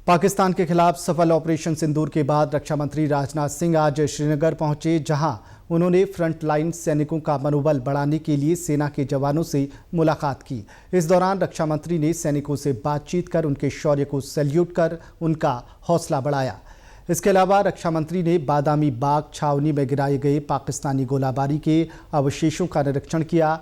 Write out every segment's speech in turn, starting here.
पाकिस्तान के खिलाफ सफल ऑपरेशन सिंदूर के बाद रक्षा मंत्री राजनाथ सिंह आज श्रीनगर पहुंचे, जहां उन्होंने फ्रंटलाइन सैनिकों का मनोबल बढ़ाने के लिए सेना के जवानों से मुलाकात की। इस दौरान रक्षा मंत्री ने सैनिकों से बातचीत कर उनके शौर्य को सैल्यूट कर उनका हौसला बढ़ाया। इसके अलावा रक्षा मंत्री ने बादामी बाग छावनी में गिराए गए पाकिस्तानी गोलाबारी के अवशेषों का निरीक्षण किया।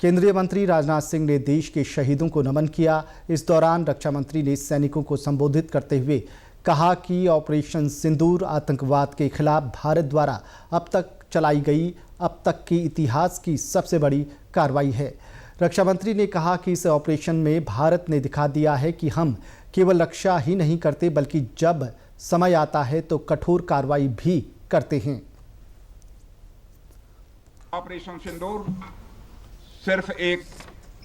केंद्रीय मंत्री राजनाथ सिंह ने देश के शहीदों को नमन किया। इस दौरान रक्षा मंत्री ने सैनिकों को संबोधित करते हुए कहा कि ऑपरेशन सिंदूर आतंकवाद के खिलाफ भारत द्वारा अब तक चलाई गई अब तक के इतिहास की सबसे बड़ी कार्रवाई है। रक्षा मंत्री ने कहा कि इस ऑपरेशन में भारत ने दिखा दिया है कि हम केवल रक्षा ही नहीं करते, बल्कि जब समय आता है तो कठोर कार्रवाई भी करते हैं। ऑपरेशन सिंदूर सिर्फ एक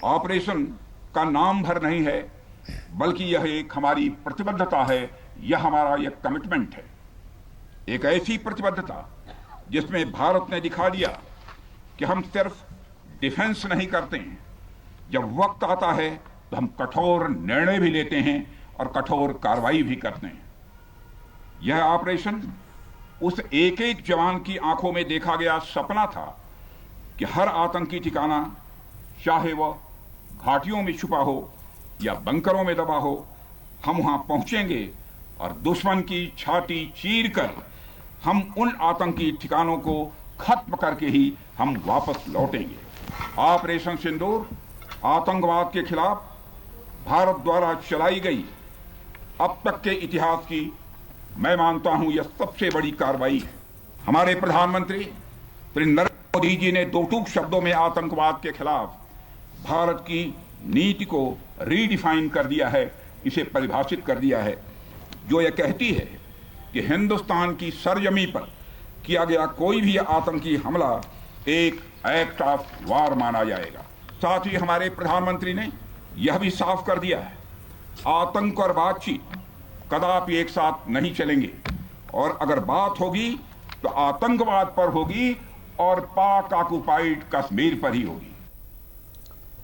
ऑपरेशन का नाम भर नहीं है, बल्कि यह एक हमारी प्रतिबद्धता है, यह हमारा एक कमिटमेंट है। एक ऐसी प्रतिबद्धता जिसमें भारत ने दिखा दिया कि हम सिर्फ डिफेंस नहीं करते हैं, जब वक्त आता है तो हम कठोर निर्णय भी लेते हैं और कठोर कार्रवाई भी करते हैं। यह ऑपरेशन उस एक एक जवान की आंखों में देखा गया सपना था कि हर आतंकी ठिकाना, चाहे वह घाटियों में छुपा हो या बंकरों में दबा हो, हम वहां पहुंचेंगे और दुश्मन की छाती चीर कर हम उन आतंकी ठिकानों को खत्म करके ही हम वापस लौटेंगे। ऑपरेशन सिंदूर आतंकवाद के खिलाफ भारत द्वारा चलाई गई अब तक के इतिहास की, मैं मानता हूं, यह सबसे बड़ी कार्रवाई है। हमारे प्रधानमंत्री श्री नरेंद्र मोदी जी ने दो टूक शब्दों में आतंकवाद के खिलाफ भारत की नीति को रीडिफाइन कर दिया है, इसे परिभाषित कर दिया है, जो यह कहती है कि हिंदुस्तान की सरजमी पर किया गया कोई भी आतंकी हमला एक एक्ट ऑफ वार माना जाएगा। साथ ही हमारे प्रधानमंत्री ने यह भी साफ कर दिया है, आतंक और बातचीत कदापि एक साथ नहीं चलेंगे, और अगर बात होगी तो आतंकवाद पर होगी और पाक ऑक्युपाइड कश्मीर पर ही होगी।